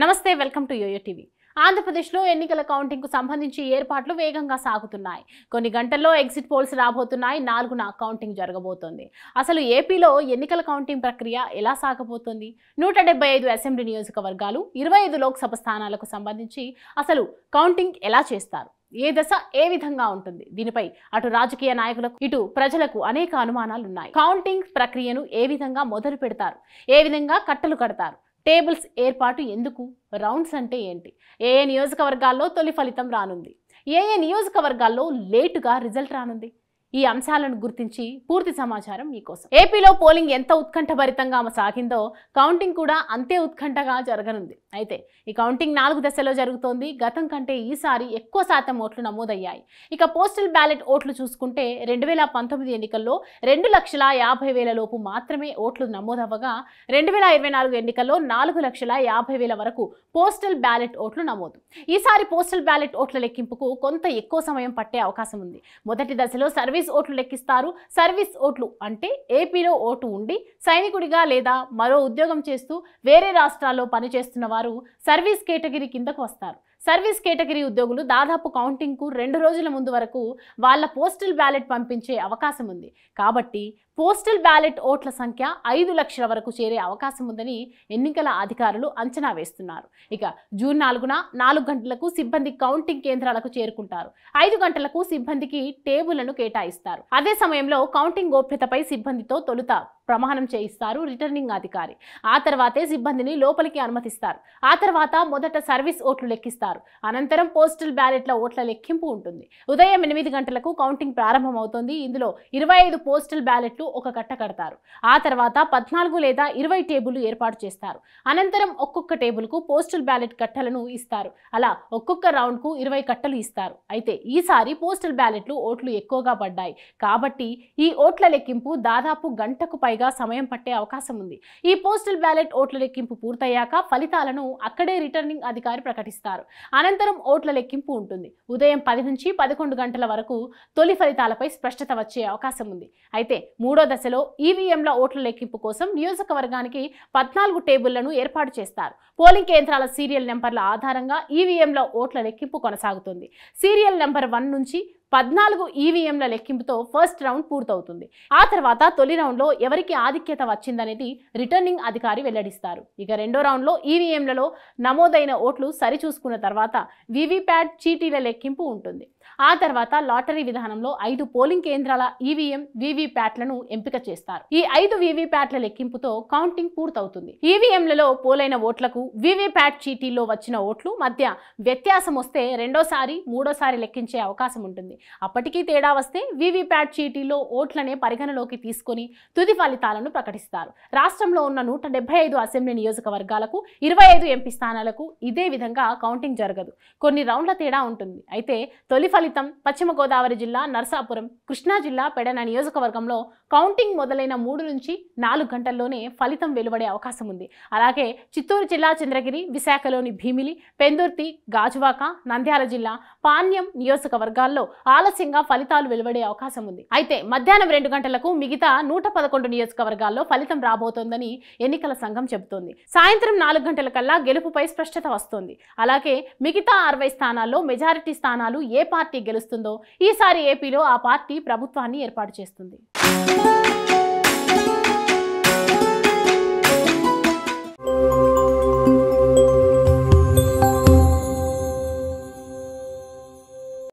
నమస్తే welcome to yo-yo TV. ఆంధ్రప్రదేశ్లో ఎన్నికల కౌంటింగ్కు సంబంధించి ఏర్పాట్లు వేగంగా సాగుతున్నాయి. కొన్ని గంటల్లో ఎగ్జిట్ పోల్స్ రాబోతున్నాయి. 4న కౌంటింగ్ జరగబోతోంది. అసలు ఏపీలో ఎన్నికల కౌంటింగ్ ప్రక్రియ ఎలా సాగబోతోంది? 175 అసెంబ్లీ నియోజకవర్గాలు, 25 లోక్సభ స్థానాలకు సంబంధించి అసలు కౌంటింగ్ ఎలా చేస్తారు? ఏ దశ ఏ విధంగా ఉంటుంది? దీనిపై అటు రాజకీయ నాయకులకు ఇటు ప్రజలకు అనేక అనుమానాలున్నాయి. కౌంటింగ్ ప్రక్రియను ఏ విధంగా మొదలు పెడతారు? ఏ విధంగా కట్టలు కడతారు? టేబుల్స్ ఏర్పాటు ఎందుకు? రౌండ్స్ అంటే ఏంటి? ఏ నియోజకవర్గాల్లో తొలి ఫలితం రానుంది? ఏ నియోజకవర్గాల్లో లేటుగా రిజల్ట్ రానుంది? ఈ అంశాలను గుర్తించి పూర్తి సమాచారం మీకోసం. ఏపీలో పోలింగ్ ఎంత ఉత్కంఠభరితంగా సాగిందో కౌంటింగ్ కూడా అంతే ఉత్కంఠగా జరగనుంది. అయితే ఈ కౌంటింగ్ 4 దశల్లో జరుగుతోంది. గతం కంటే ఈసారి ఎక్కువ శాతం ఓట్లు నమోదయ్యాయి. ఇక పోస్టల్ బ్యాలెట్ ఓట్లు చూసుకుంటే 2019 ఎన్నికల్లో 2,50,000 లోపు మాత్రమే ఓట్లు నమోదవ్వగా 2024 ఎన్నికల్లో 4,50,000 వరకు పోస్టల్ బ్యాలెట్ ఓట్లు నమోదు. ఈసారి పోస్టల్ బ్యాలెట్ ఓట్ల లెక్కింపుకు కొంత ఎక్కువ సమయం పట్టే అవకాశం ఉంది. మొదటి దశలో సర్వీస్ ఓట్లు లెక్కిస్తారు. సర్వీస్ ఓట్లు అంటే ఏపీలో ఓటు ఉండి సైనికుడిగా లేదా మరో ఉద్యోగం చేస్తూ వేరే రాష్ట్రాల్లో పనిచేస్తున్న వారు సర్వీస్ కేటగిరీ కిందకు వస్తారు. సర్వీస్ కేటగిరీ ఉద్యోగులు దాదాపు కౌంటింగ్కు 2 రోజుల ముందు వరకు వాళ్ళ పోస్టల్ బ్యాలెట్ పంపించే అవకాశం ఉంది. కాబట్టి పోస్టల్ బ్యాలెట్ ఓట్ల సంఖ్య 5 లక్షల వరకు చేరే అవకాశం ఉందని ఎన్నికల అధికారులు అంచనా వేస్తున్నారు. ఇక జూన్ 4న 4 గంటలకు సిబ్బంది కౌంటింగ్ కేంద్రాలకు చేరుకుంటారు. 5 గంటలకు సిబ్బందికి టేబుళ్లను కేటాయిస్తారు. అదే సమయంలో కౌంటింగ్ గోప్యతపై సిబ్బందితో తొలుత ప్రమాణం చేయిస్తారు రిటర్నింగ్ అధికారి. ఆ తర్వాతే సిబ్బందిని లోపలికి అనుమతిస్తారు. ఆ తర్వాత మొదట సర్వీస్ ఓట్లు లెక్కిస్తారు. అనంతరం పోస్టల్ బ్యాలెట్ల ఓట్ల లెక్కింపు ఉంటుంది. ఉదయం 8 గంటలకు కౌంటింగ్ ప్రారంభమవుతుంది. ఇందులో 25 పోస్టల్ బ్యాలెట్లు ఒక కట్ట కడతారు. ఆ తర్వాత 14 లేదా 20 టేబుల్ ఏర్పాటు చేస్తారు. అనంతరం ఒక్కొక్క టేబుల్కు పోస్టల్ బ్యాలెట్ కట్టలను ఇస్తారు. అలా ఒక్కొక్క రౌండ్కు 20 కట్టలు ఇస్తారు. అయితే ఈసారి పోస్టల్ బ్యాలెట్లు ఓట్లు ఎక్కువగా పడ్డాయి కాబట్టి ఈ ఓట్ల లెక్కింపు దాదాపు గంటకు పైగా సమయం పట్టే అవకాశం ఉంది. ఈ పోస్టల్ బ్యాలెట్ ఓట్ల లెక్కింపు పూర్తయ్యాక ఫలితాలను అక్కడే రిటర్నింగ్ అధికారి ప్రకటిస్తారు. అనంతరం ఓట్ల లెక్కింపు ఉంటుంది. ఉదయం 10 నుంచి 11 గంటల వరకు తొలి ఫలితాలపై స్పష్టత వచ్చే అవకాశం ఉంది. అయితే మూడో దశలో ఈవీఎంల ఓట్ల లెక్కింపు కోసం నియోజకవర్గానికి 14 టేబుళ్లను ఏర్పాటు చేస్తారు. పోలింగ్ కేంద్రాల సీరియల్ నెంబర్ల ఆధారంగా ఈవీఎంల ఓట్ల లెక్కింపు కొనసాగుతుంది. సీరియల్ నెంబర్ 1 నుంచి 14 ఈవీఎంల లెక్కింపుతో ఫస్ట్ రౌండ్ పూర్తవుతుంది. ఆ తర్వాత తొలి రౌండ్లో ఎవరికి ఆధిక్యత వచ్చిందనేది రిటర్నింగ్ అధికారి వెల్లడిస్తారు. ఇక రెండో రౌండ్లో ఈవీఎంలలో నమోదైన ఓట్లు సరిచూసుకున్న తర్వాత వీవీప్యాట్ చీటీల లెక్కింపు ఉంటుంది. ఆ తర్వాత లాటరీ విధానంలో 5 పోలింగ్ కేంద్రాల ఈవీఎం వీవీప్యాట్లను ఎంపిక చేస్తారు. ఈ 5 వీవీప్యాట్ల లెక్కింపుతో కౌంటింగ్ పూర్తవుతుంది. ఈవీఎంలలో పోలైన ఓట్లకు వీవీప్యాట్ చీటీల్లో వచ్చిన ఓట్లు మధ్య వ్యత్యాసం వస్తే రెండోసారి మూడోసారి లెక్కించే అవకాశం ఉంటుంది. అప్పటికీ తేడా వస్తే వీవీప్యాట్ చీటీల్లో ఓట్లనే పరిగణలోకి తీసుకొని తుది ఫలితాలను ప్రకటిస్తారు. రాష్ట్రంలో ఉన్న 175 అసెంబ్లీ నియోజకవర్గాలకు 25 ఎంపీ స్థానాలకు ఇదే విధంగా కౌంటింగ్ జరగదు. కొన్ని రౌండ్ల తేడా ఉంటుంది. అయితే తొలి ఫలితం పశ్చిమ గోదావరి జిల్లా నర్సాపురం, కృష్ణా జిల్లా పెడన నియోజకవర్గంలో కౌంటింగ్ మొదలైన 3 నుంచి 4 గంటల్లోనే ఫలితం వెలువడే అవకాశం ఉంది. అలాగే చిత్తూరు జిల్లా చంద్రగిరి, విశాఖలోని భీమిలి, పెందుర్తి, గాజువాక, నంద్యాల జిల్లా పాణ్యం నియోజకవర్గాల్లో ఆలస్యంగా ఫలితాలు వెలువడే అవకాశం ఉంది. అయితే మధ్యాహ్నం 2 గంటలకు మిగతా 111 నియోజకవర్గాల్లో ఫలితం రాబోతోందని ఎన్నికల సంఘం చెబుతోంది. సాయంత్రం 4 గంటల కల్లా గెలుపుపై స్పష్టత వస్తోంది. అలాగే మిగతా 60 స్థానాల్లో మెజారిటీ స్థానాలు ఏ పార్టీ గెలుస్తుందో ఈసారి ఏపీలో ఆ పార్టీ ప్రభుత్వాన్ని ఏర్పాటు చేస్తుంది.